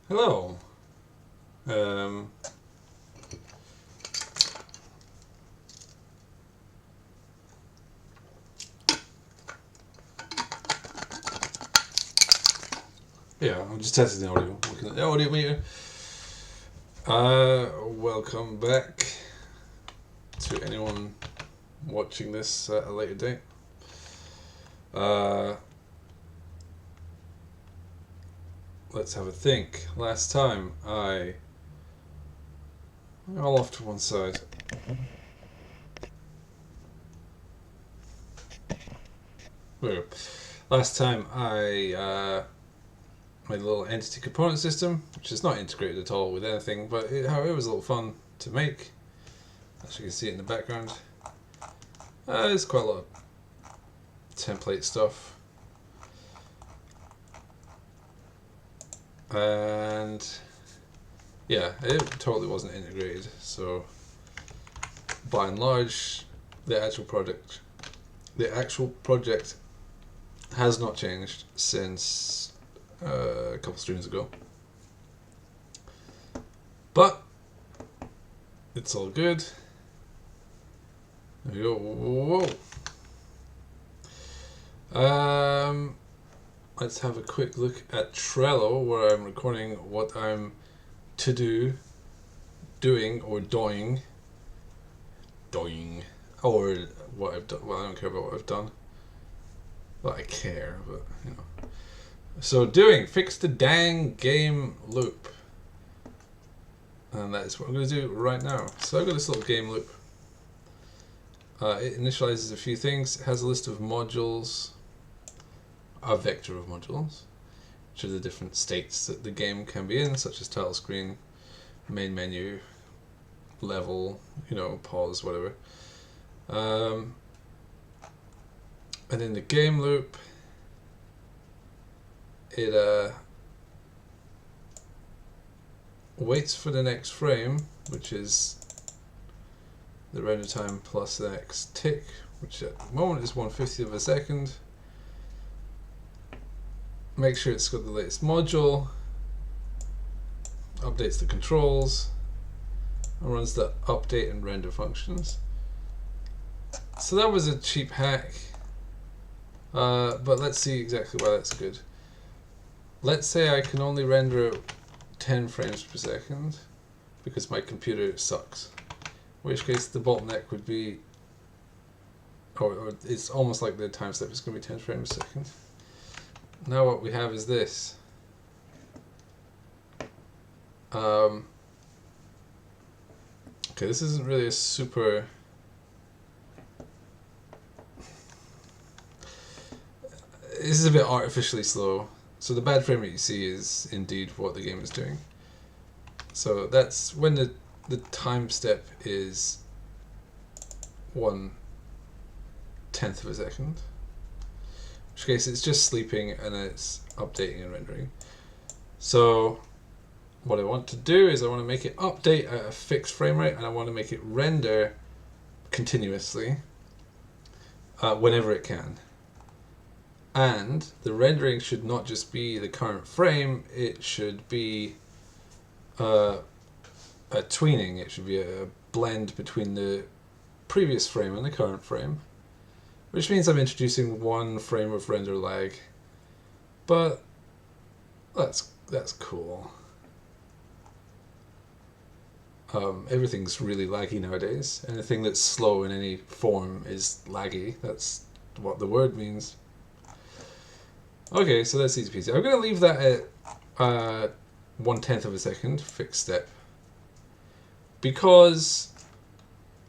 Hello. Um, yeah, I'm just testing the audio. Looking at the audio meter. Welcome back to anyone watching this at a later date. Let's have a think. Last time all off to one side. Well, last time I made a little entity component system, which is not integrated at all with anything, but it was a little fun to make. As you can see it in the background. There's quite a lot of template stuff. And yeah, it totally wasn't integrated, so by and large the actual project has not changed since a couple streams ago, but it's all good. There we go. Whoa. Let's have a quick look at Trello, where I'm recording what I'm doing, or what I've done. Well, I don't care about what I've done. Well, I care, but you know. So fix the dang game loop. And that is what I'm going to do right now. So I've got this little game loop. It initializes a few things. It has a list of modules. A vector of modules, which are the different states that the game can be in, such as title screen, main menu, level, pause, whatever. And in the game loop, it waits for the next frame, which is the render time plus the next tick, which at the moment is 1/50 of a second. Make sure it's got the latest module, updates the controls, and runs the update and render functions. So that was a cheap hack, but let's see exactly why that's good. Let's say I can only render 10 frames per second because my computer sucks, in which case the bottleneck would be, or it's almost like the time step is going to be 10 frames per second. Now what we have is this. Okay, this isn't really a super... This is a bit artificially slow. So the bad frame rate you see is indeed what the game is doing. So that's when the time step is 1/10 of a second. In which case it's just sleeping and it's updating and rendering. So what I want to do is I want to make it update at a fixed frame rate, and I want to make it render continuously whenever it can. And the rendering should not just be the current frame, it should be a tweening. It should be a blend between the previous frame and the current frame. Which means I'm introducing 1 frame of render lag, but that's cool. Everything's really laggy nowadays. Anything that's slow in any form is laggy. That's what the word means. Okay, so that's easy peasy. I'm going to leave that at 1/10 of a second, fixed step, because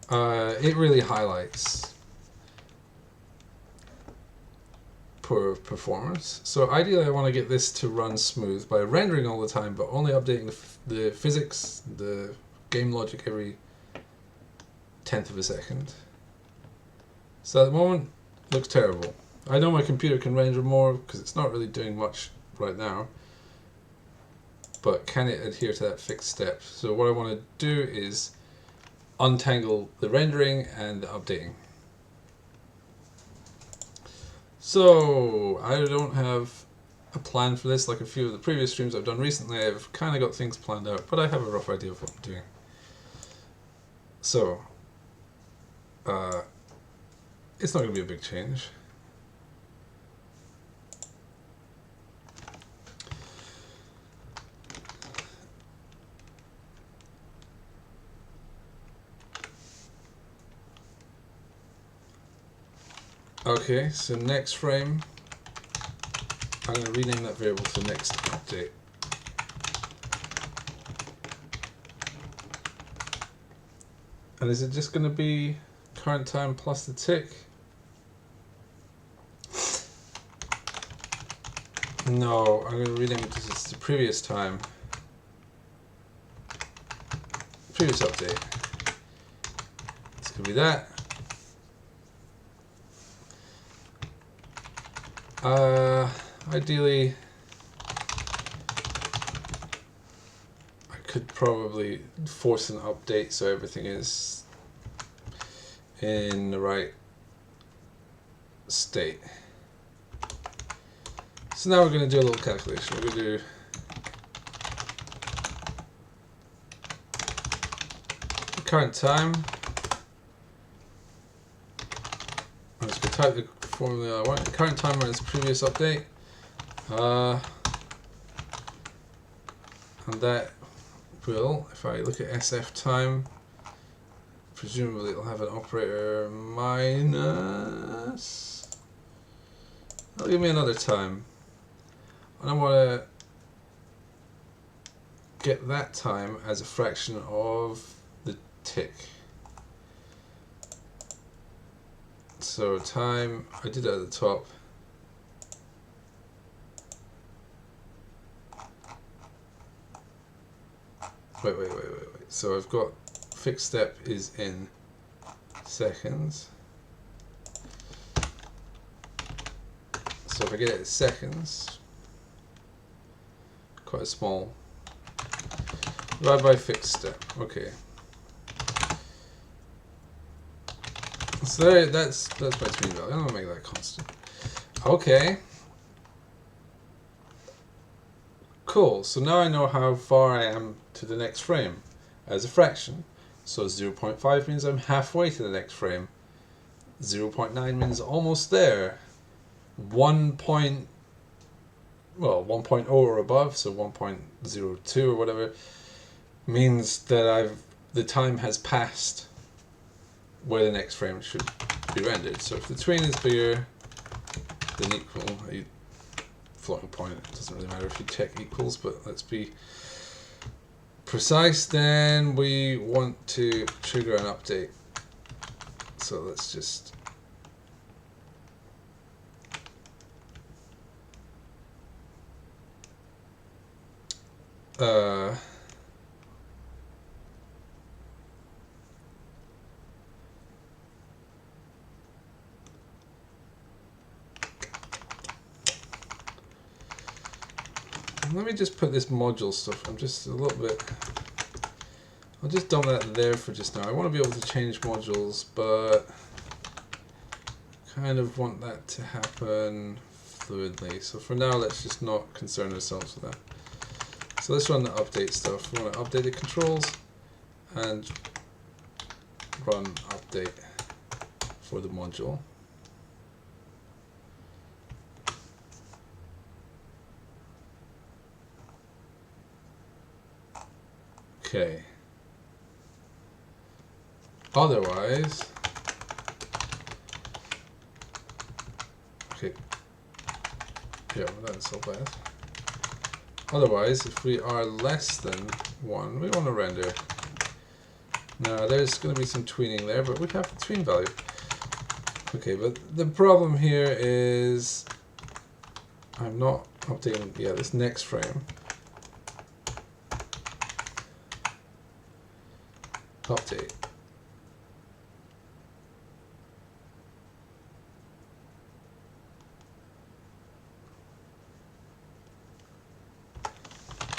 it really highlights poor performance. So ideally I want to get this to run smooth by rendering all the time, but only updating the physics, the game logic every 10th of a second. So at the moment, it looks terrible. I know my computer can render more because it's not really doing much right now, but can it adhere to that fixed step? So what I want to do is untangle the rendering and the updating. So I don't have a plan for this. Like a few of the previous streams I've done recently, I've kind of got things planned out, but I have a rough idea of what I'm doing. So, it's not going to be a big change. Okay, so next frame, I'm going to rename that variable to next update. And is it just going to be current time plus the tick? No, I'm going to rename it to just the previous time. Previous update. It's going to be that. Ideally, I could probably force an update so everything is in the right state. So now we're going to do a little calculation. We're going to do the current time. I'm just going to type the formula I want. The current time minus previous update. And that will, if I look at SF time, presumably it'll have an operator minus. That'll give me another time. And I want to get that time as a fraction of the tick. So time, I did it at the top. Wait. So I've got fixed step is in seconds. So if I get it in seconds, quite small. Divide by fixed step. Okay. So that's my tween value. I'm gonna make that constant. Okay. Cool. So now I know how far I am to the next frame as a fraction. So 0.5 means I'm halfway to the next frame. 0.9 means almost there. 1.0 or above, so 1.02 or whatever, means that the time has passed where the next frame should be rendered. So if the tween is bigger than equal, a floating point, it doesn't really matter if you check equals, but let's be precise, then we want to trigger an update. So let's just let me just put this module stuff. I'm just a little bit. I'll just dump that there for just now. I want to be able to change modules, but kind of want that to happen fluidly. So for now, let's just not concern ourselves with that. So let's run the update stuff. We want to update the controls and run update for the module. Okay. Otherwise, okay. Yeah, well, that's so bad. Otherwise, if we are less than 1, we want to render. Now, there's going to be some tweening there, but we have the tween value. Okay, but the problem here is I'm not updating, this next frame. Update.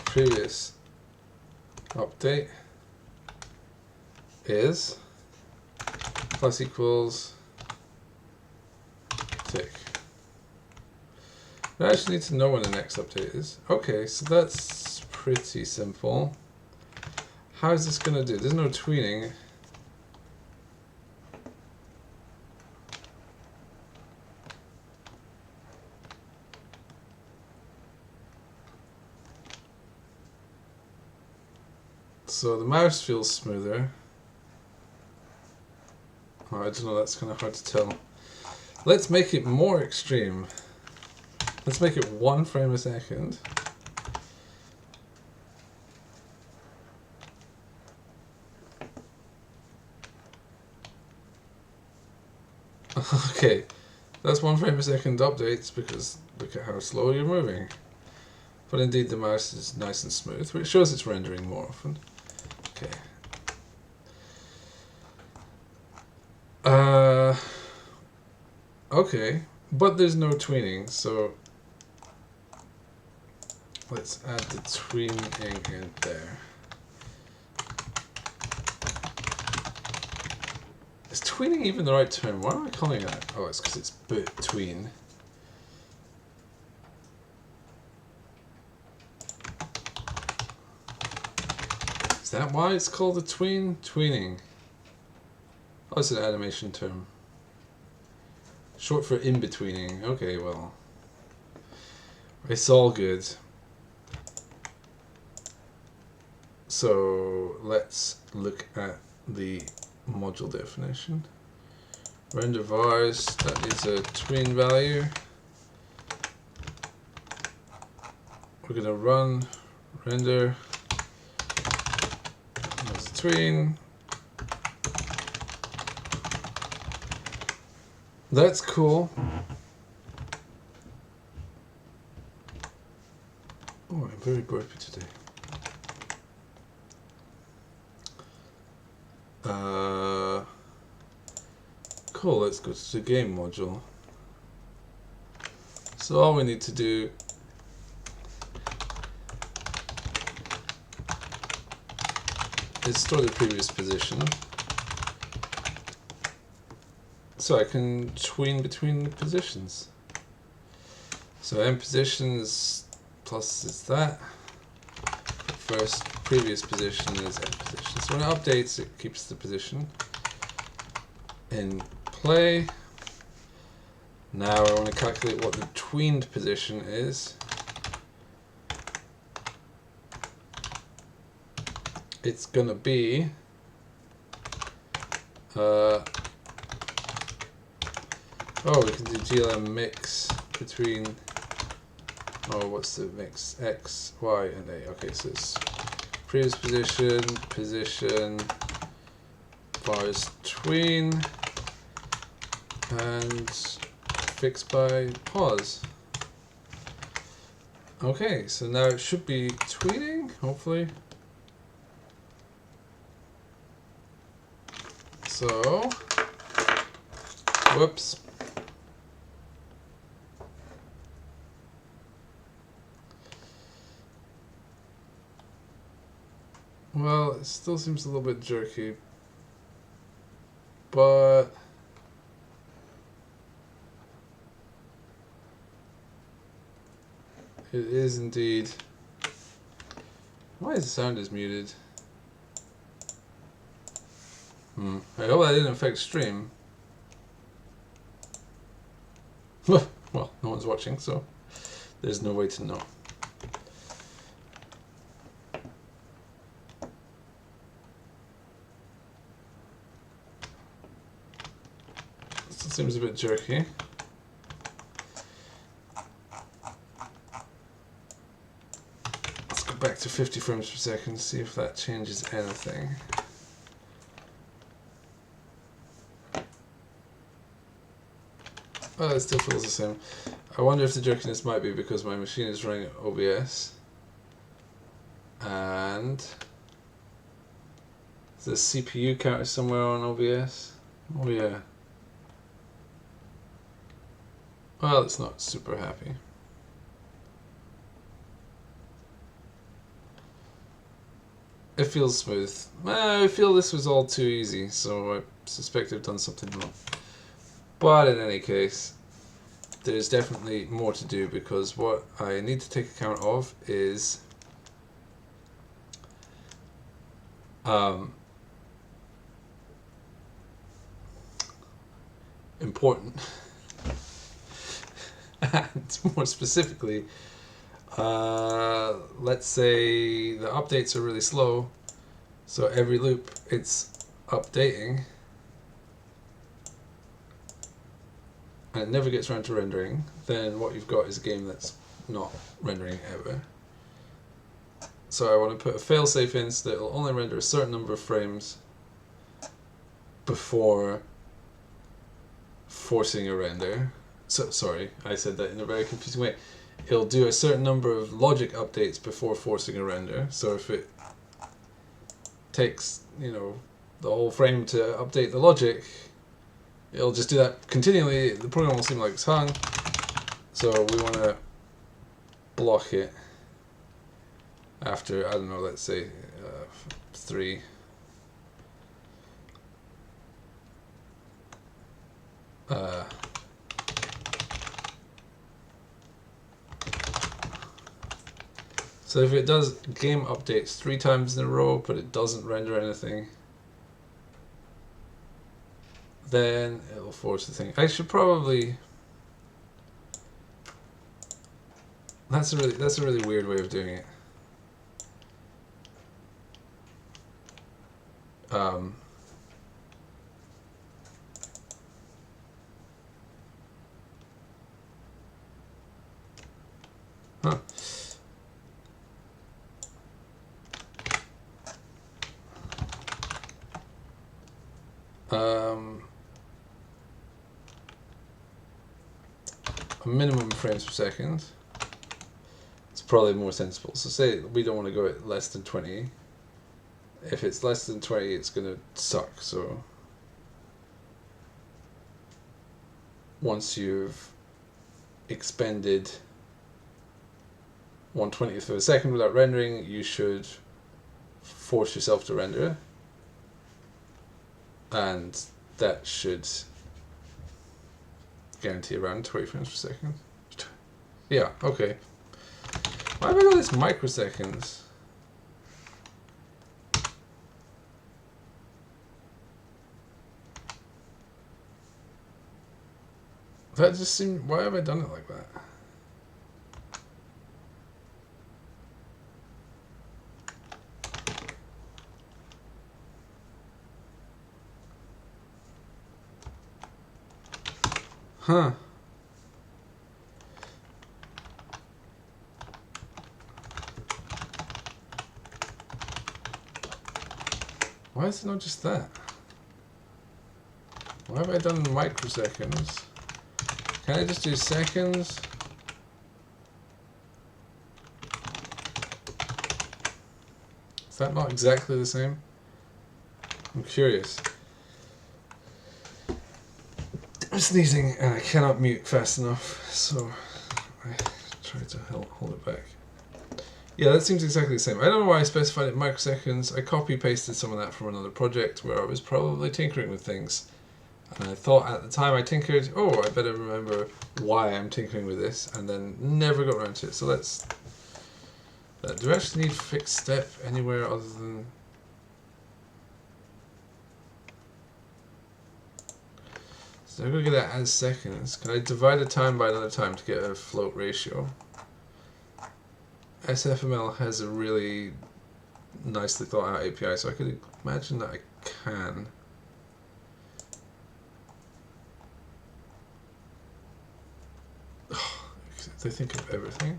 Previous update is plus equals tick. I actually need to know when the next update is. Okay, so that's pretty simple. How is this going to do? There's no tweening. So the mouse feels smoother. Oh, I don't know, that's kind of hard to tell. Let's make it more extreme. Let's make it 1 frame a second. Okay, that's 1 frame a second updates because look at how slow you're moving. But indeed the mouse is nice and smooth, which shows it's rendering more often. Okay. Okay, but there's no tweening, so let's add the tweening in there. Is tweening even the right term? Why am I calling it that? Oh, it's because it's between. Is that why it's called a tween? Tweening. Oh, it's an animation term. Short for in-betweening. Okay, well. It's all good. So, let's look at the module definition. Render vars, that needs a tween value. We're going to run render. There's a tween. That's cool. Oh, I'm very burpy today. Cool, let's go to the game module. So all we need to do is store the previous position. So I can tween between the positions. So end positions plus is that. First previous position is end position. So when it updates, it keeps the position in play. Now I want to calculate what the tweened position is. It's gonna be oh, we can do GLM mix between, oh, what's the mix? X, Y, and A. Okay, so it's previous position, position, vars tween, and fixed by pause. Okay, so now it should be tweening, hopefully. So, whoops. Well, it still seems a little bit jerky, but it is indeed. Why is the sound is muted? I hope that didn't affect stream. Well, no one's watching, so there's no way to know. Still seems a bit jerky. Let's go back to 50 frames per second, see if that changes anything. Oh, it still feels the same. I wonder if the jerkiness might be because my machine is running OBS. And the CPU counter somewhere on OBS. Oh yeah. Well, it's not super happy. It feels smooth. I feel this was all too easy, so I suspect I've done something wrong. But in any case, there's definitely more to do, because what I need to take account of is important. And more specifically, let's say the updates are really slow, so every loop it's updating and it never gets around to rendering, then what you've got is a game that's not rendering ever. So I want to put a failsafe in so that it'll only render a certain number of frames before forcing a render. So sorry, I said that in a very confusing way. It'll do a certain number of logic updates before forcing a render. So if it takes, you know, the whole frame to update the logic, it'll just do that continually. The program will seem like it's hung. So we want to block it after, I don't know, let's say 3. So if it does game updates 3 times in a row, but it doesn't render anything, then it'll force the thing. I should probably. That's a really weird way of doing it. Huh. A minimum frames per second. It's probably more sensible. So say we don't want to go at less than 20. If it's less than 20, it's going to suck. So once you've expended 1/20th of a second without rendering, you should force yourself to render, and that should guarantee around 20 frames per second. Yeah, okay. Why have I got this microseconds? That just seemed. Why have I done it like that? Huh. Why is it not just that? Why have I done microseconds? Can I just do seconds? Is that not exactly the same? I'm curious. I'm sneezing and I cannot mute fast enough, so I try to hold it back. Yeah, that seems exactly the same. I don't know why I specified it microseconds. I copy-pasted some of that from another project where I was probably tinkering with things. And I thought at the time I tinkered, oh, I better remember why I'm tinkering with this, and then never got around to it. So let's... do I actually need fixed step anywhere other than... So I'm going to get that as seconds. Can I divide a time by another time to get a float ratio? SFML has a really nicely thought out API, so I could imagine that I can. They think of everything.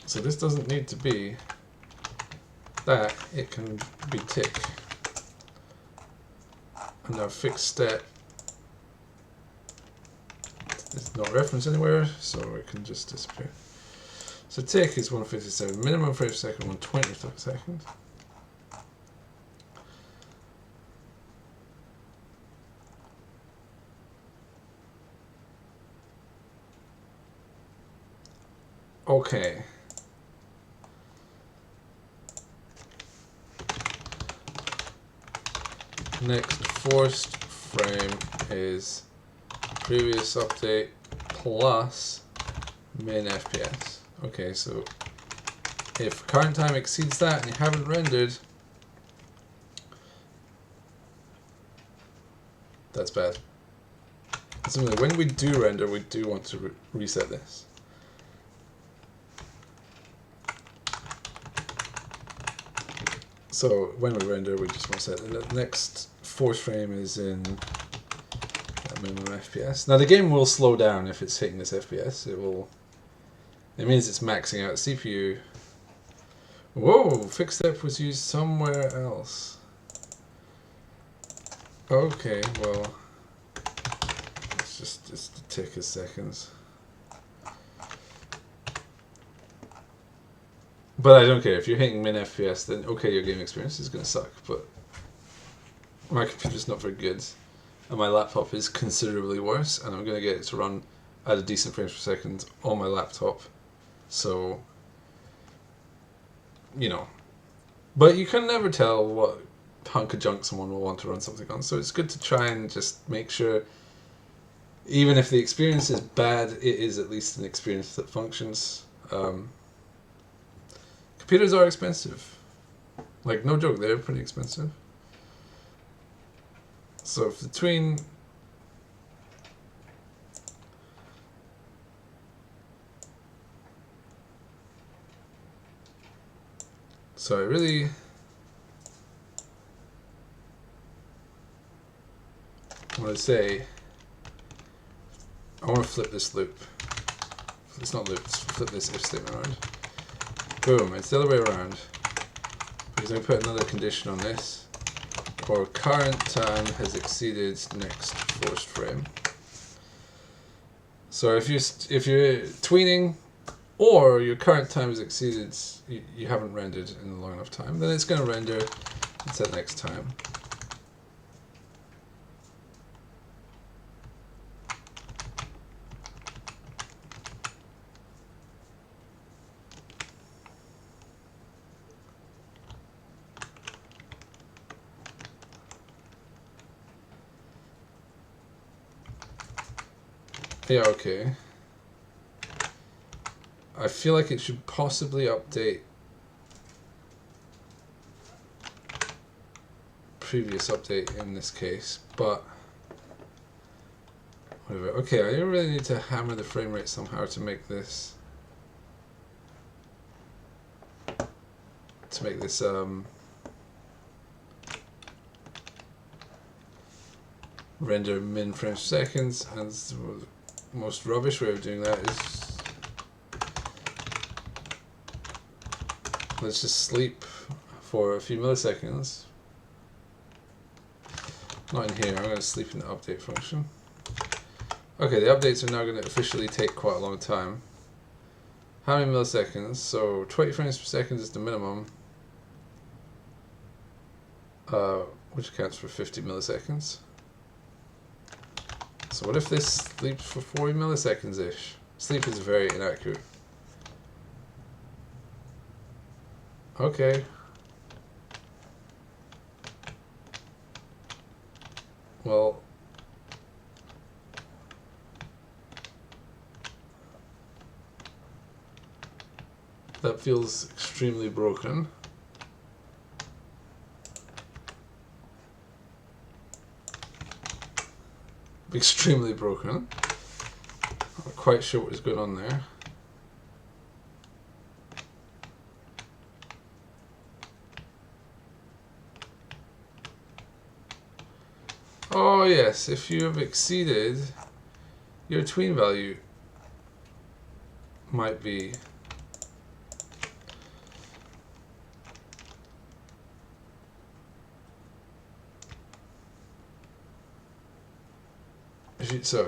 So this doesn't need to be that, it can be tick. And now fixed step is not referenced anywhere, so it can just disappear. So tick is 157, minimum frames per second, 1/20th of a second. Okay. Next forced frame is previous update plus min FPS. Okay, so if current time exceeds that and you haven't rendered, that's bad. Similarly, when we do render, we do want to reset this. So when we render, we just want to set the next force frame is in minimum FPS. Now the game will slow down if it's hitting this FPS. It means it's maxing out CPU. Whoa! Fixed step was used somewhere else. Okay, well, it's just a tick of seconds. But I don't care if you're hitting min FPS. Then okay, your game experience is gonna suck. But my computer's not very good. And my laptop is considerably worse, and I'm going to get it to run at a decent frames per second on my laptop. So, you know. But you can never tell what hunk of junk someone will want to run something on, so it's good to try and just make sure, even if the experience is bad, it is at least an experience that functions. Computers are expensive. Like, no joke, they're pretty expensive. So between I really want to say I want to flip this loop. It's not loop, it's flip this if statement around. Boom, it's the other way around. Because I put another condition on this. Or current time has exceeded next forced frame. So if you're tweening, or your current time has exceeded, you haven't rendered in a long enough time, then it's going to render at that next time. Yeah, okay. I feel like it should possibly update previous update in this case, but whatever. Okay, I really need to hammer the frame rate somehow to make this render min frames per second, and the most rubbish way of doing that is let's just sleep for a few milliseconds. Not in here, I'm going to sleep in the update function. Okay, the updates are now going to officially take quite a long time. How many milliseconds? So 20 frames per second is the minimum, which accounts for 50 milliseconds. So what if this sleeps for 40 milliseconds-ish? Sleep is very inaccurate. Okay. Well, that feels extremely broken. Extremely broken. Not quite sure what is going on there. Oh yes, if you have exceeded, your tween value might be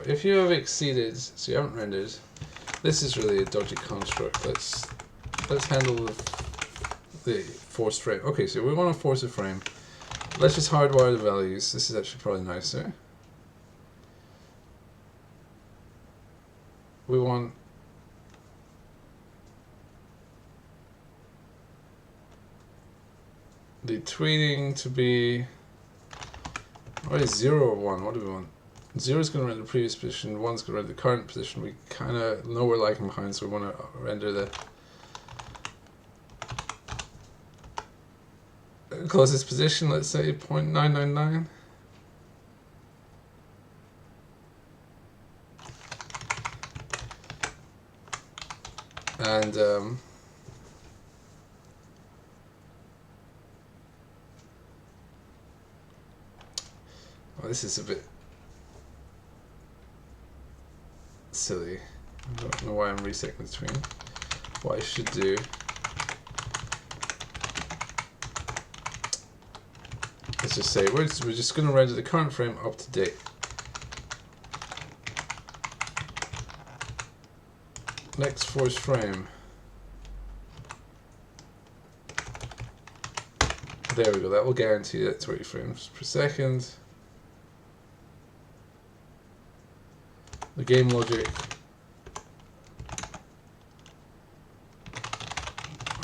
if you have exceeded, so you haven't rendered, this is really a dodgy construct. Let's handle the forced frame. Okay, so we want to force a frame. Let's just hardwire the values. This is actually probably nicer. We want the tweening to be, what is 0 or 1? What do we want? 0 is going to render the previous position, 1 is going to render the current position. We kind of know we're lagging behind, so we want to render the closest position, let's say 0.999. And well, this is a bit silly. I don't know why I'm resetting between. What I should do is just say we're just going to render the current frame up to date. Next force frame. There we go, that will guarantee that 20 frames per second. The game logic.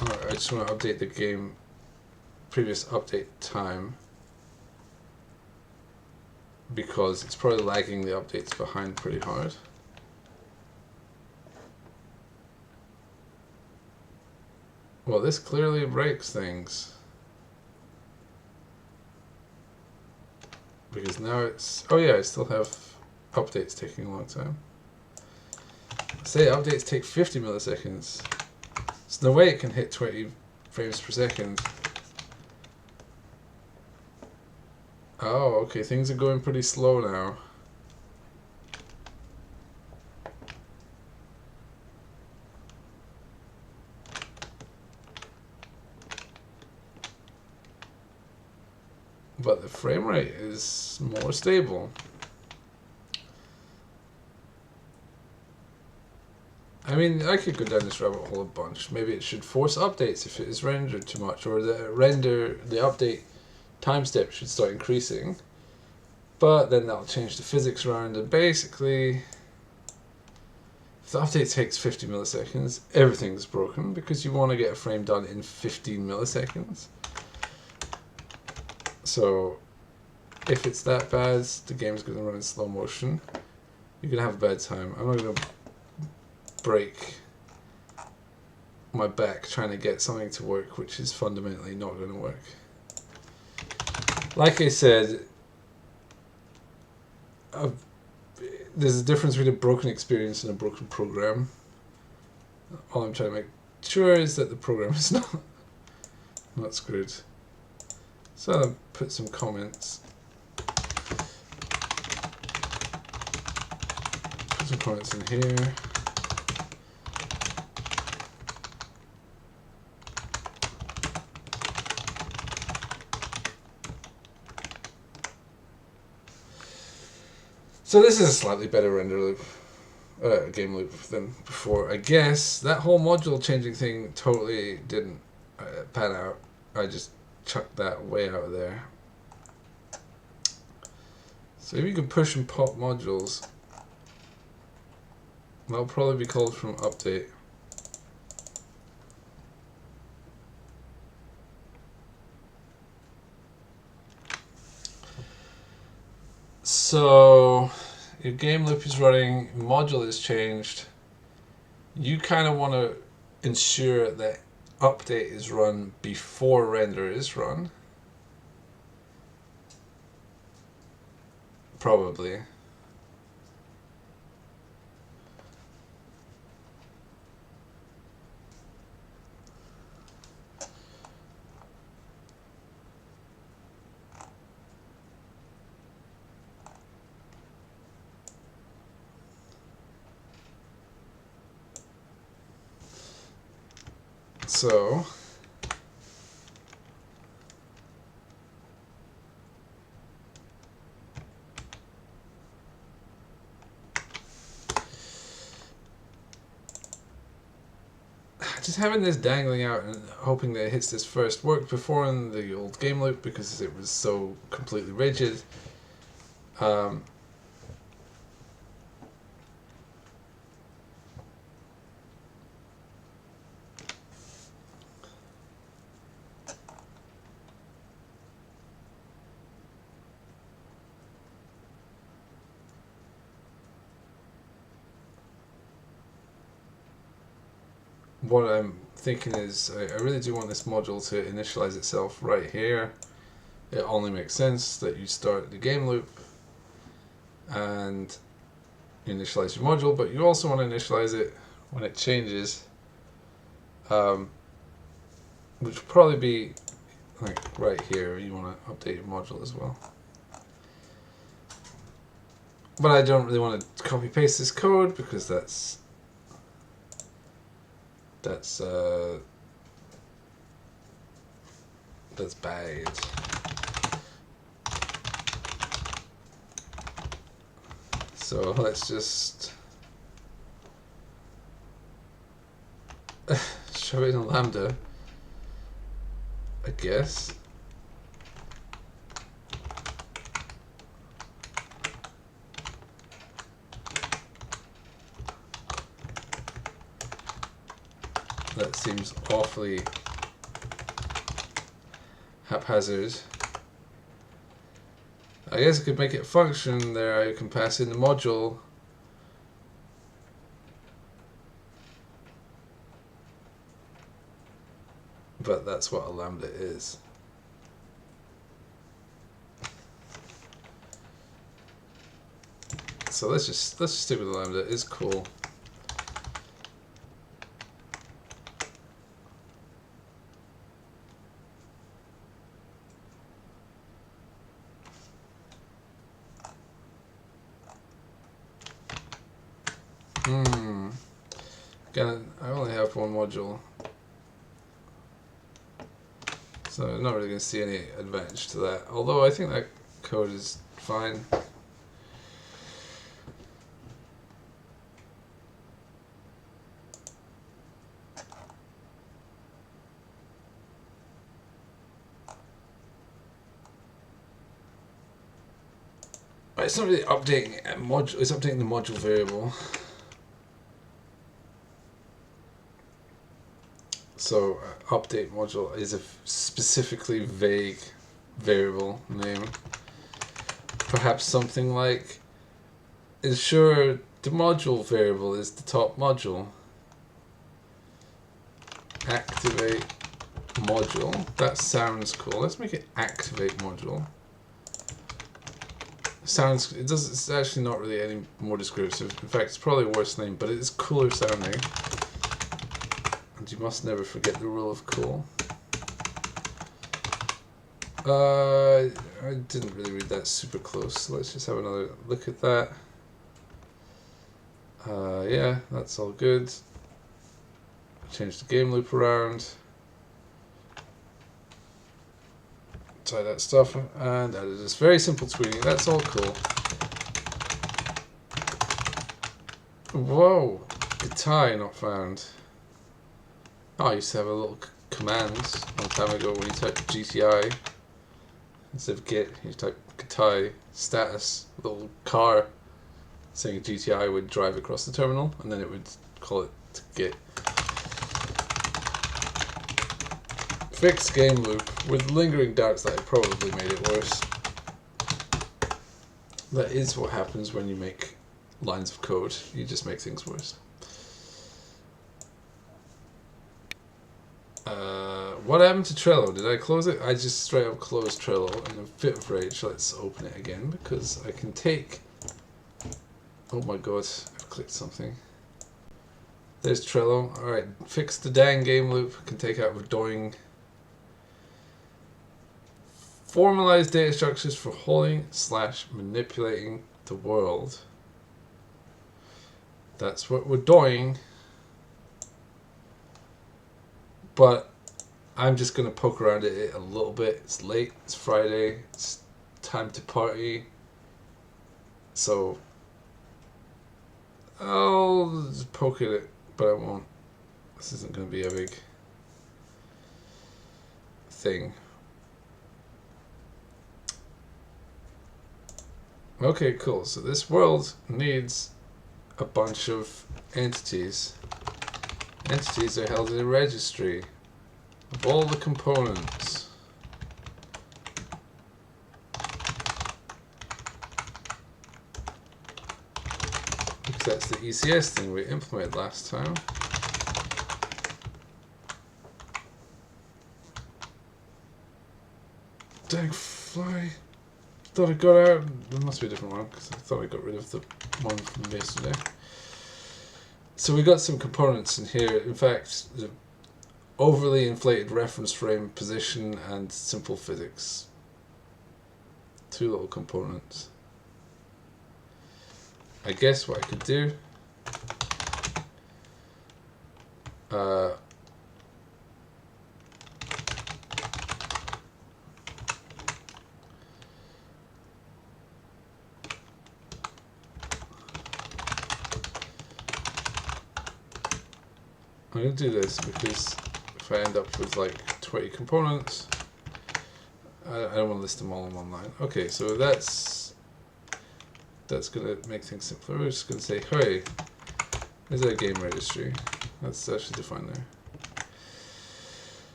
I just want to update the game previous update time because it's probably lagging the updates behind pretty hard. Well, this clearly breaks things. Because now it's... Oh yeah, I still have updates taking a long time. Say updates take 50 milliseconds. There's no way it can hit 20 frames per second. Oh, okay, things are going pretty slow now. But the frame rate is more stable. I mean, I could go down this rabbit hole a bunch. Maybe it should force updates if it is rendered too much, or the update time step should start increasing. But then that'll change the physics around, and basically, if the update takes 50 milliseconds, everything's broken because you want to get a frame done in 15 milliseconds. So, if it's that bad, the game's going to run in slow motion. You're going to have a bad time. I'm not going to break my back trying to get something to work which is fundamentally not going to work. Like I said, there's a difference between a broken experience and a broken program. All I'm trying to make sure is that the program is not screwed. So I'll put some comments. Put some comments in here. So this is a slightly better render loop, game loop than before. I guess that whole module changing thing totally didn't pan out. I just chucked that way out of there. So if you can push and pop modules, that'll probably be called from update. So your game loop is running, module is changed. You kind of want to ensure that update is run before render is run. Probably. So just having this dangling out and hoping that it hits this first worked before in the old game loop because it was so completely rigid. what I'm thinking is I really do want this module to initialize itself right here. It only makes sense that you start the game loop and initialize your module, but you also want to initialize it when it changes, which will probably be like right here. You want to update your module as well. But I don't really want to copy paste this code because that's bad. So let's just show it in a lambda, I guess. That seems awfully haphazard. I guess I could make it function there. I can pass in the module. But that's what a lambda is. So let's just stick with the lambda. It's cool. Again, I only have one module, so I'm not really going to see any advantage to that. Although I think that code is fine. It's not really updating a module, it's updating the module variable. So update module is a specifically vague variable name. Perhaps something like ensure the module variable is the top module. Activate module. That sounds cool. Let's make it activate module. It's actually not really any more descriptive. In fact, it's probably a worse name, but it is cooler sounding. And you must never forget the rule of cool. I didn't really read that super close, so let's just have another look at that. Yeah, that's all good. Change the game loop around. Tie that stuff, and added this very simple tweeting. That's all cool. Whoa, guitar not found. Oh, I used to have a little command a long time ago when you type GTI instead of git, you type guitar status, a little car saying GTI would drive across the terminal, and then it would call it git. Fixed game loop with lingering doubts that it probably made it worse. That is what happens when you make lines of code. You just make things worse. What happened to Trello? Did I close it? I just straight up closed Trello in a fit of rage. Let's open it again because I can take... Oh my god, I've clicked something. There's Trello. Alright, fix the dang game loop. Can take out redoing. Formalize data structures for holding/manipulating the world. That's what we're doing. But I'm just going to poke around at it a little bit. It's late, it's Friday, it's time to party. So I'll just poke at it, but I won't. This isn't going to be a big thing. Okay, cool. So this world needs a bunch of entities. Entities are held in a registry of all the components. Because that's the ECS thing we implemented last time. dang fly. Thought I got out. There must be a different one because I thought I got rid of the one from yesterday. So we got some components in here. In fact, the overly inflated reference frame, position, and simple physics. 2 little components. I guess what I could do. I'm going to do this because if I end up with like 20 components, I don't want to list them all in one line. Okay, so that's going to make things simpler. We're just going to say, hey, is there a game registry? That's actually defined there.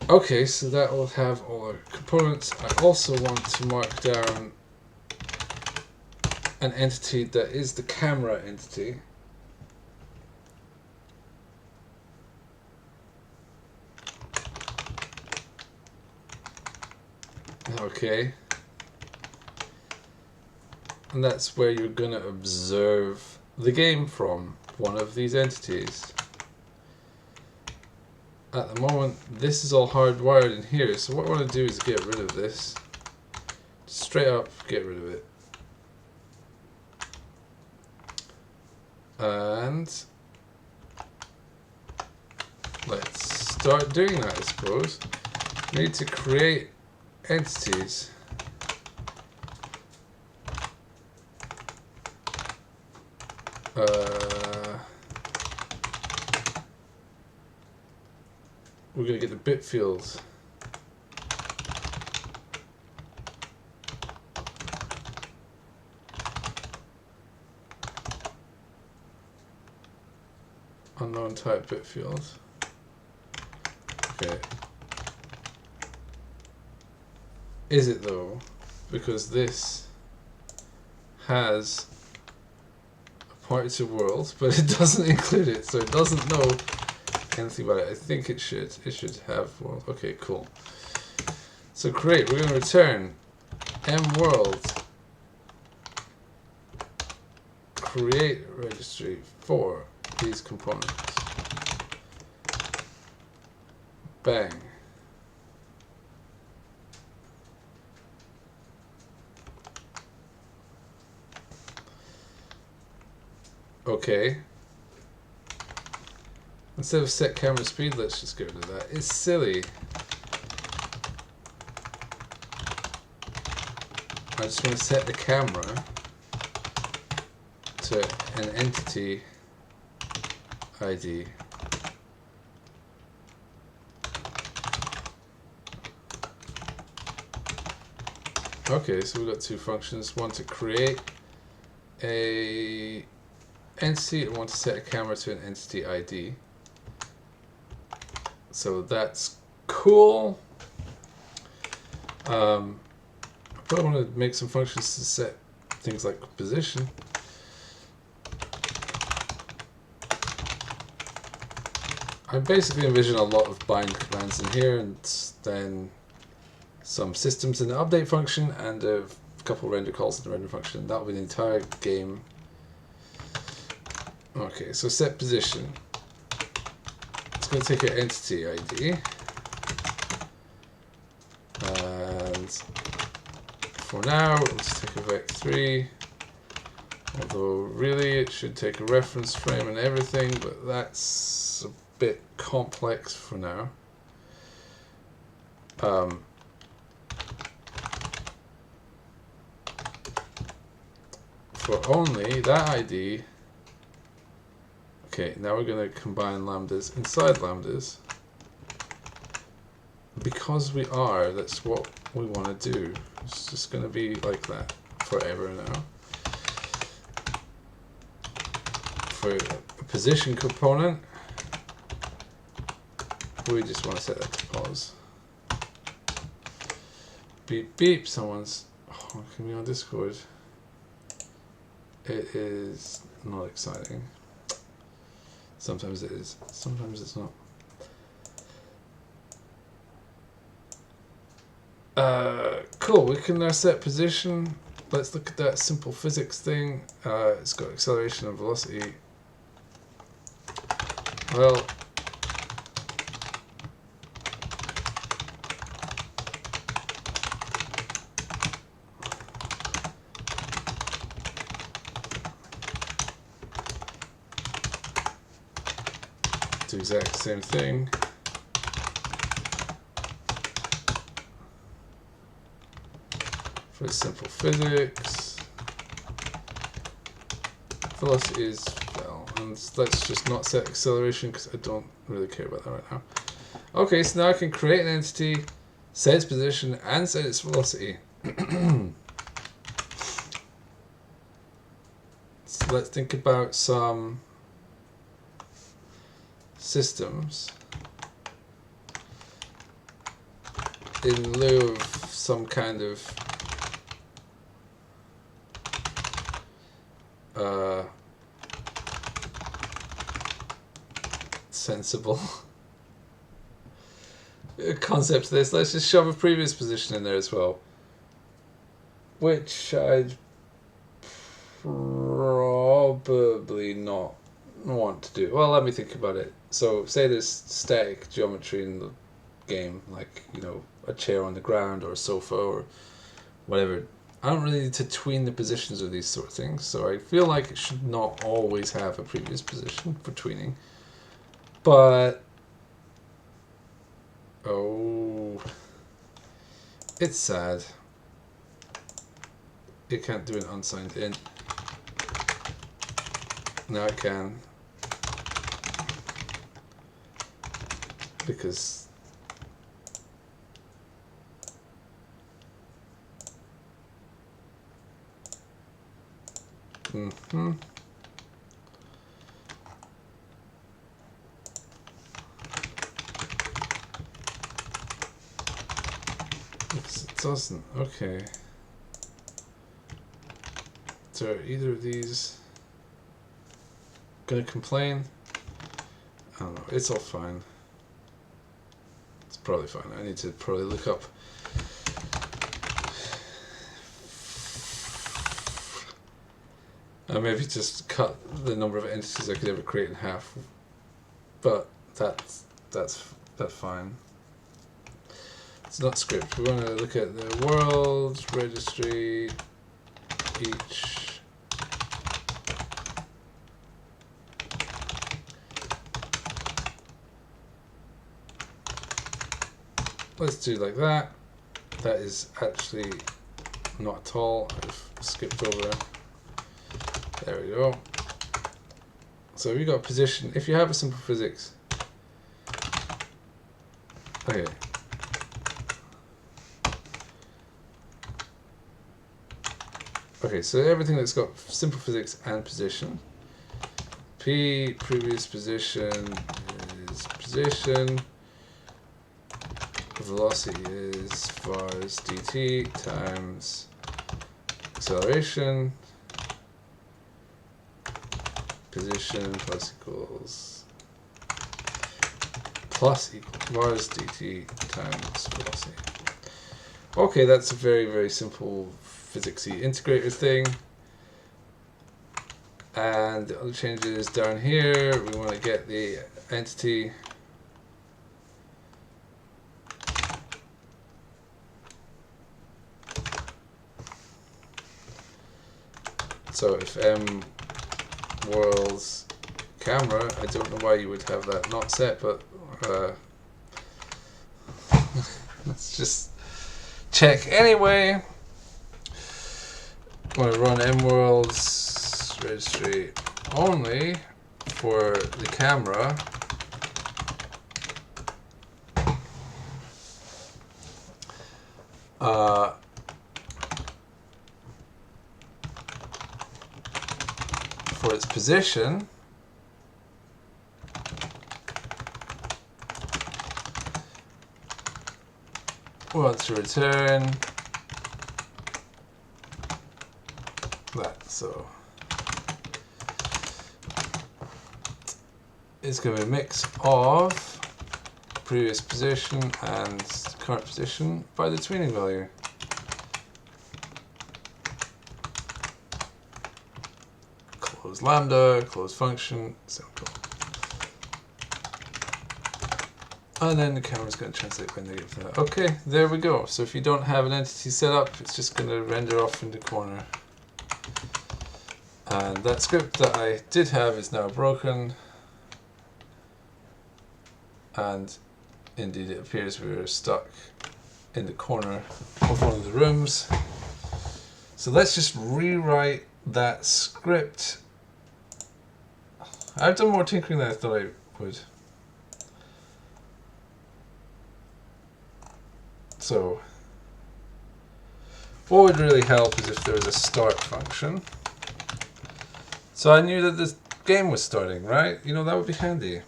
Okay, so that will have all our components. I also want to mark down an entity that is the camera entity. Okay. And that's where you're going to observe the game from, one of these entities. At the moment, this is all hardwired in here, so what I want to do is get rid of this. Straight up, get rid of it. And let's start doing that, I suppose. We need to create entities. We're going to get the bit field. Unknown type bit field. Okay. Is it though? Because this has a pointer to world, but it doesn't include it, so it doesn't know anything about it. I think it should. It should have world. Okay, cool. So create. We're going to return mWorld create registry for these components. Bang. Okay. Instead of set camera speed, let's just get rid of that. It's silly. I just want to set the camera to an entity ID. Okay, so we've got 2 functions. One to create a entity and one to set a camera to an entity ID. So that's cool. I probably want to make some functions to set things like position. I basically envision a lot of bind commands in here, and then some systems in the update function and a couple render calls in the render function. That will be the entire game. Okay, so set position. It's going to take an entity ID, and for now let's take a vec3, although really it should take a reference frame and everything, but that's a bit complex for now. For only that ID. Okay, now we're going to combine lambdas inside lambdas. Because we are, that's what we want to do. It's just going to be like that forever now. For a position component, we just want to set that to pause. Beep beep, someone's honking me on Discord. It is not exciting. Sometimes it is, sometimes it's not. Cool, we can now set position. Let's look at that simple physics thing. It's got acceleration and velocity. Well, it's the exact same thing. For simple physics, velocity is, well, and let's just not set acceleration because I don't really care about that right now. Okay, so now I can create an entity, set its position, and set its velocity. So let's think about some systems in lieu of some kind of sensible concept to this. Let's just shove a previous position in there as well, which I'd probably not want to do. Well, let me think about it. So say there's static geometry in the game, like, you know, a chair on the ground or a sofa or whatever. I don't really need to tween the positions of these sort of things, so I feel like it should not always have a previous position for tweening. But oh, it's sad. It can't do an unsigned int. Now it can, because it doesn't. Okay. So are either of these gonna complain? I don't know. It's all fine. It's probably fine. I need to probably look up. Maybe just cut the number of entities I could ever create in half. But that's fine. It's not script. We want to look at the world registry. Each let's do like that. That is actually not at all. I've skipped over. There we go. So we got position. If you have a simple physics, okay. Okay, so everything that's got simple physics and position. P previous position is position. Velocity is vars dt times acceleration. Position plus equals vars dt times velocity. Okay, that's a very, very simple physicsy integrator thing. And the other changes down here, we want to get the entity. So if M world's camera, I don't know why you would have that not set, but let's just check anyway. I'm going to run mworld's registry only for the camera. For its position. We want to return that. So it's going to be a mix of previous position and current position by the tweening value. Close lambda, close function, simple. And then the camera's going to translate when negative to that. Okay, there we go. So if you don't have an entity set up, it's just going to render off in the corner. And that script that I did have is now broken. And indeed it appears we're stuck in the corner of one of the rooms. So let's just rewrite that script. I've done more tinkering than I thought I would. So what would really help is if there was a start function. So I knew that this game was starting, right? You know, that would be handy.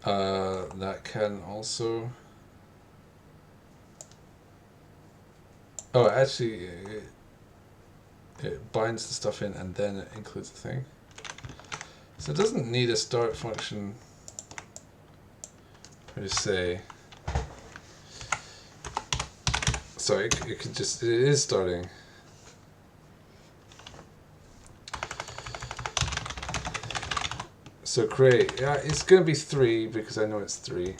That can also... Oh, actually, it binds the stuff in and then it includes the thing. So it doesn't need a start function per se. Sorry, it could just, it is starting. So create, yeah, it's going to be 3 because I know it's 3.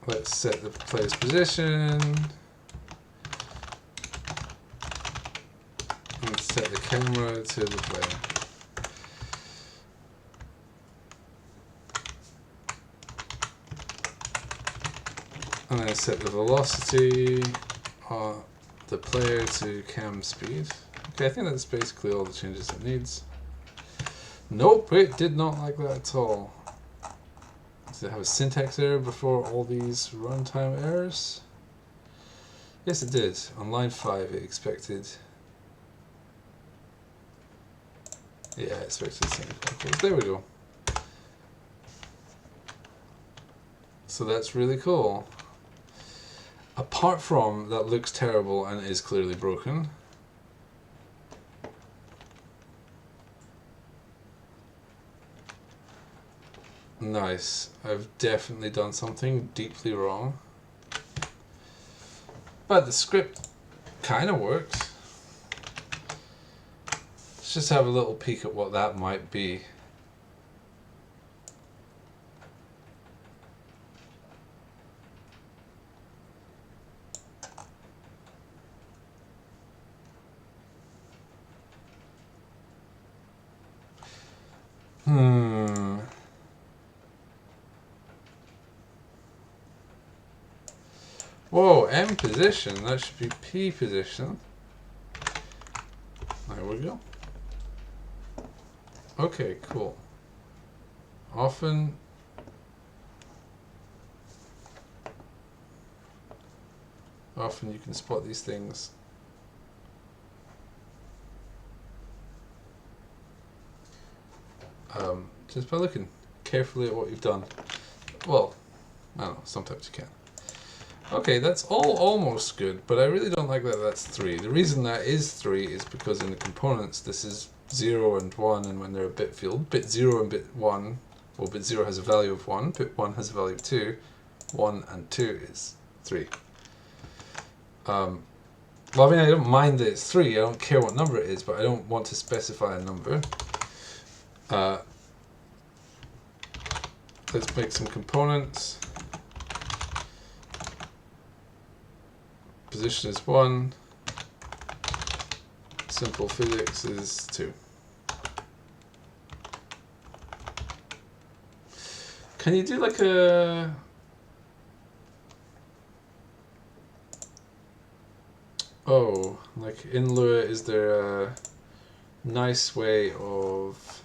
Let's set the player's position. And set the camera to the player. And then set the velocity of the player to cam speed. Okay, I think that's basically all the changes it needs. Nope, it did not like that at all. Does it have a syntax error before all these runtime errors? Yes, it did. On line 5, it expected... Yeah, it expected semicolons. There we go. So that's really cool. Apart from that looks terrible and is clearly broken. Nice. I've definitely done something deeply wrong. But the script kind of works. Let's just have a little peek at what that might be. Whoa, M position, that should be P position. There we go. Okay, cool. Often you can spot these things. Just by looking carefully at what you've done. Well, I don't know, sometimes you can. Okay, that's all almost good, but I really don't like that that's 3. The reason that is 3 is because in the components this is 0 and 1, and when they're a bit field, bit 0 and bit 1, well, bit 0 has a value of 1, bit 1 has a value of 2, 1 and 2 is 3. Well, I mean, I don't mind that it's 3, I don't care what number it is, but I don't want to specify a number. Let's make some components. Position is 1. Simple physics is 2. Can you do like a... Oh, like in Lua, is there a nice way of...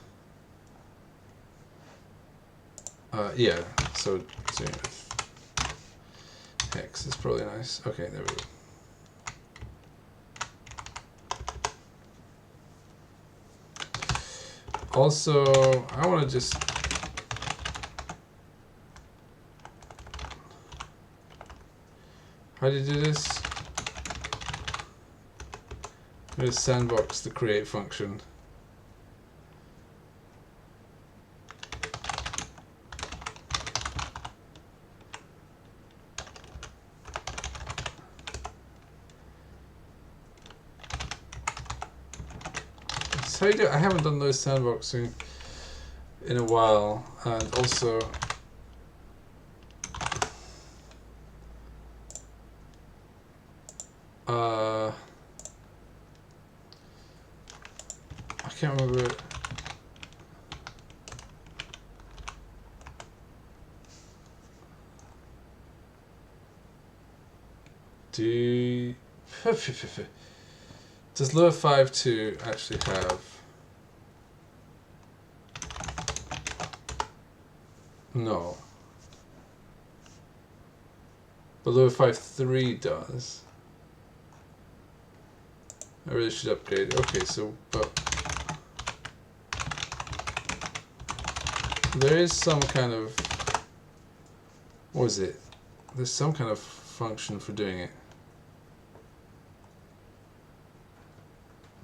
yeah, so hex is probably nice. Okay, there we go. Also, I want to just... How do you do this? I'm going to sandbox the create function. how you do it. I haven't done those sandboxing in a while, and also I can't remember. Does Lua 5.2 actually have? No. But Lua 5.3 does. I really should upgrade. Okay, so but there is some kind of, what is it? There's some kind of function for doing it.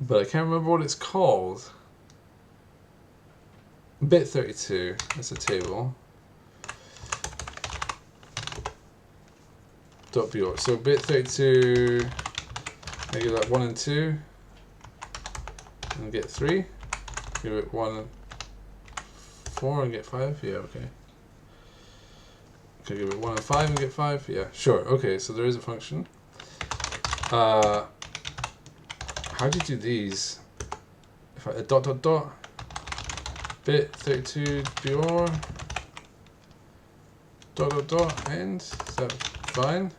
But I can't remember what it's called. Bit 32, that's a table. .br. So bit 32, I give that 1 and 2, and get 3. Give it 1, 4 and get 5. Yeah, okay. Okay, give it 1 and 5 and get 5. Yeah, sure. Okay, so there is a function. How do you do these? If I dot bit 32 br dot end, is that fine?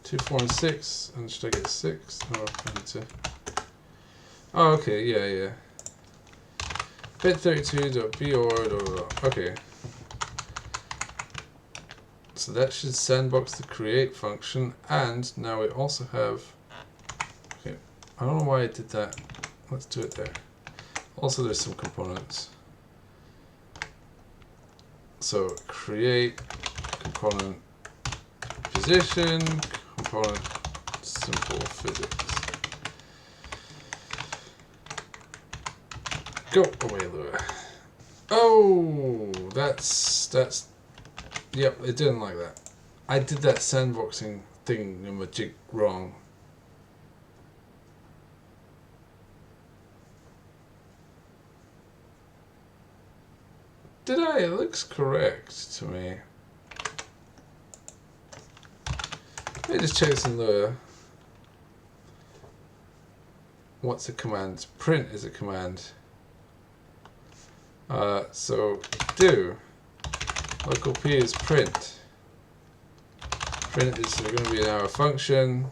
2, 4 and 6, and should I get 6? No, I need to. Oh, okay, yeah. Bit 32.br. Okay. So that should sandbox the create function, and now we also have. Okay, I don't know why I did that. Let's do it there. Also, there's some components. So create component position, component simple physics. Go away, Lua. Oh, that's. Yep, it didn't like that. I did that sandboxing thing in my jig wrong. Did I? It looks correct to me. Let me just check this in Lua. What's a command? Print is a command. So do local p is print. Print is going to be an our function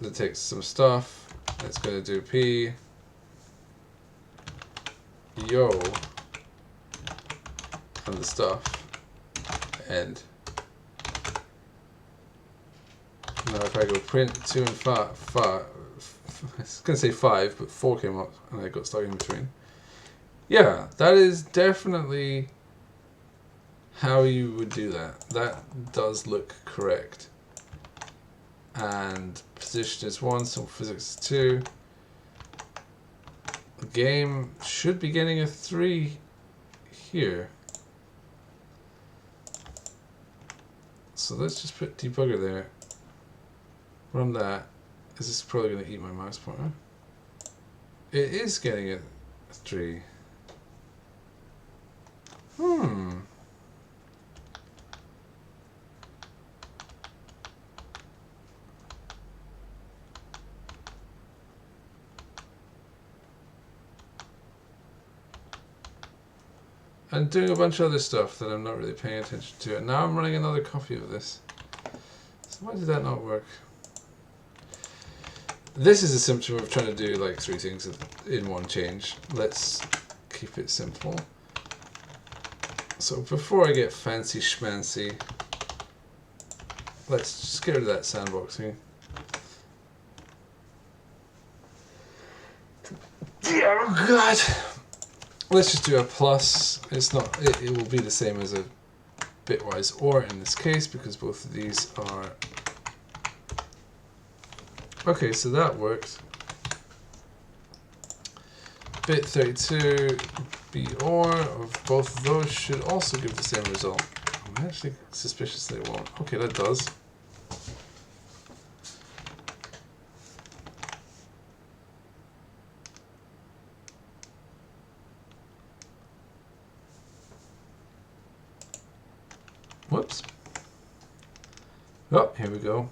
that takes some stuff. It's going to do p yo and the stuff end. Now if I go print 2 and 5, I was going to say 5, but 4 came up and I got stuck in between. Yeah, that is definitely how you would do that. That does look correct. And position is 1, so physics is 2. The game should be getting a 3 here. So let's just put debugger there. Run that. This is probably going to eat my mouse pointer. It is getting a 3. And doing a bunch of other stuff that I'm not really paying attention to. And now I'm running another copy of this. So why did that not work? This is a symptom of trying to do like 3 things in one change. Let's keep it simple. So before I get fancy schmancy, let's just get rid of that sandboxing. Oh god! Let's just do a plus. It's not. It will be the same as a bitwise OR in this case because both of these are. Okay, so that works. Bit 32 BOR of both of those should also give the same result. I'm actually suspicious they won't. Okay, that does. Oh, here we go.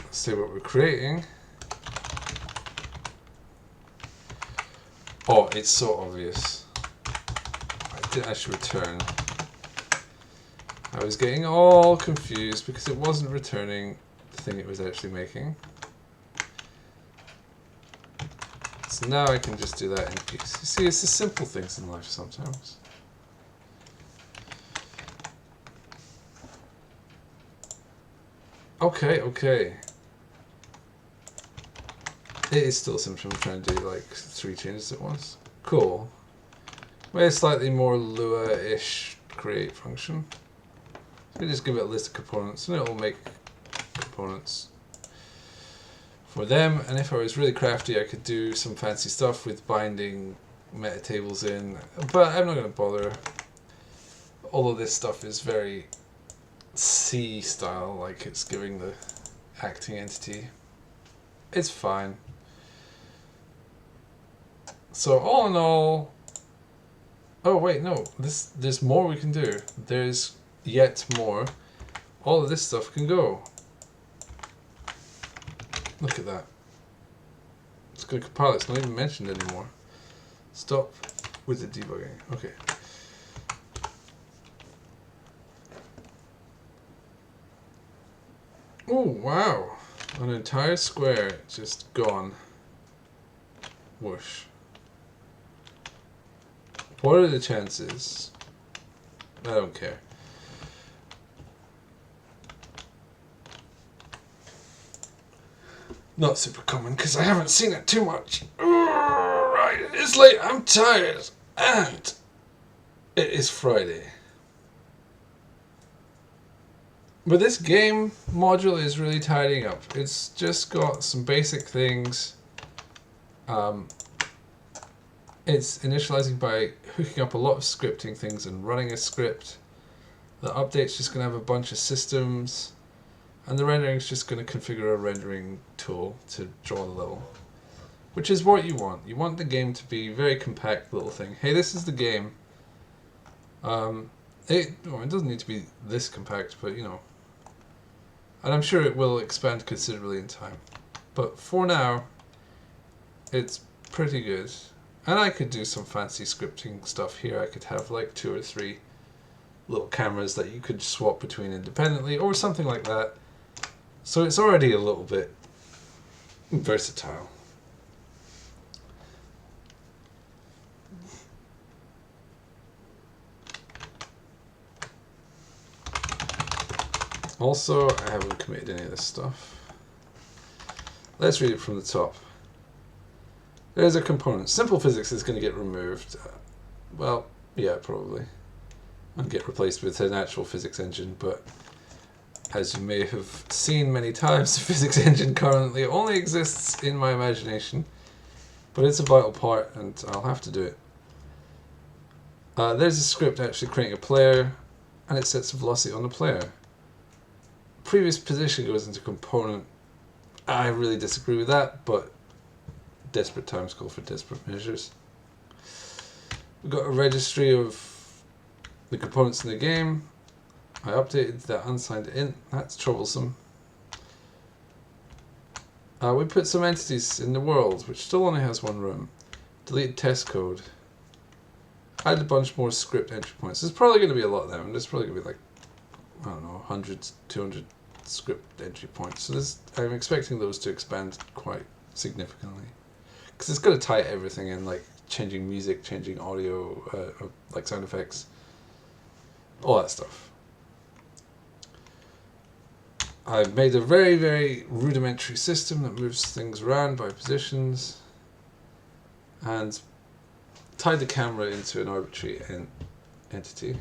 Let's see what we're creating. Oh, it's so obvious. I didn't actually return. I was getting all confused because it wasn't returning the thing it was actually making. So now I can just do that in peace. You see, it's the simple things in life sometimes. Okay, okay. It is still simple. I'm trying to do like 3 changes at once. Cool. Maybe a slightly more Lua-ish create function. So we just give it a list of components and it'll make components for them. And if I was really crafty, I could do some fancy stuff with binding meta tables in, but I'm not going to bother. All of this stuff is very C style, like it's giving the acting entity. It's fine. So all in all, oh wait, no, there's more we can do. There's yet more. All of this stuff can go. Look at that. It's going to compile. It's not even mentioned anymore. Stop with the debugging. Okay. Oh wow! An entire square just gone. Whoosh. What are the chances? I don't care. Not super common because I haven't seen it too much. Right, it is late, I'm tired, and it is Friday. But this game module is really tidying up. It's just got some basic things. It's initializing by hooking up a lot of scripting things and running a script. The update's just going to have a bunch of systems. And the rendering is just going to configure a rendering tool to draw the level. Which is what you want. You want the game to be a very compact little thing. Hey, this is the game. It doesn't need to be this compact, but you know. And I'm sure it will expand considerably in time. But for now, it's pretty good. And I could do some fancy scripting stuff here. I could have like 2 or 3 little cameras that you could swap between independently or something like that. So it's already a little bit versatile. Also, I haven't committed any of this stuff. Let's read it from the top. There's a component. Simple physics is going to get removed. Well, yeah, probably. And get replaced with an actual physics engine, but as you may have seen many times, the physics engine currently only exists in my imagination. But it's a vital part, and I'll have to do it. There's a script actually creating a player, and it sets the velocity on the player. Previous position goes into component. I really disagree with that, but desperate times call for desperate measures. We've got a registry of the components in the game. I updated that unsigned int. That's troublesome. We put some entities in the world, which still only has 1 room. Deleted test code. Added a bunch more script entry points. There's probably going to be a lot of them. There's probably going to be like, I don't know, 100, 200 script entry points. So I'm expecting those to expand quite significantly. Because it's going to tie everything in, like changing music, changing audio, like sound effects, all that stuff. I've made a very, very rudimentary system that moves things around by positions and tied the camera into an arbitrary entity.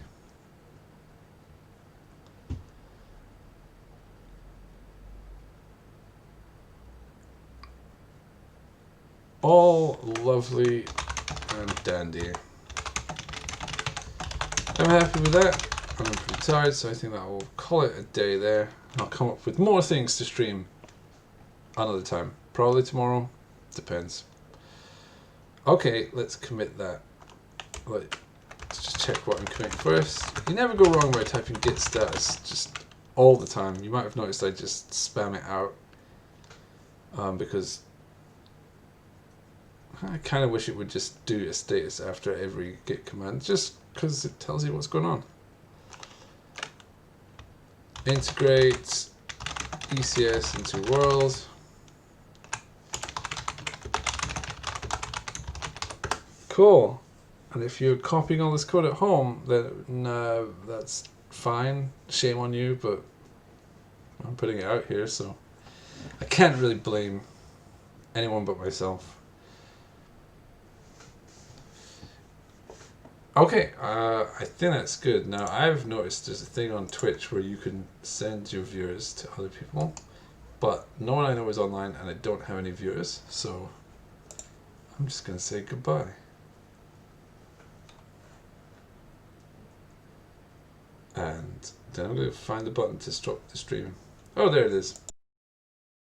All lovely and dandy. I'm happy with that. I'm pretty tired, so I think that will call it a day there. I'll come up with more things to stream another time. Probably tomorrow. Depends. Okay, let's commit that. like, let's just check what I'm committing first. You never go wrong by typing git status just all the time. You might have noticed I just spam it out because I kind of wish it would just do a status after every git command, just because it tells you what's going on. Integrate ECS into world. Cool. And if you're copying all this code at home, then that's fine. Shame on you, but I'm putting it out here, so I can't really blame anyone but myself. Okay, I think that's good. Now, I've noticed there's a thing on Twitch where you can send your viewers to other people, but no one I know is online and I don't have any viewers, so I'm just going to say goodbye. And then I'm going to find the button to stop the stream. Oh, there it is.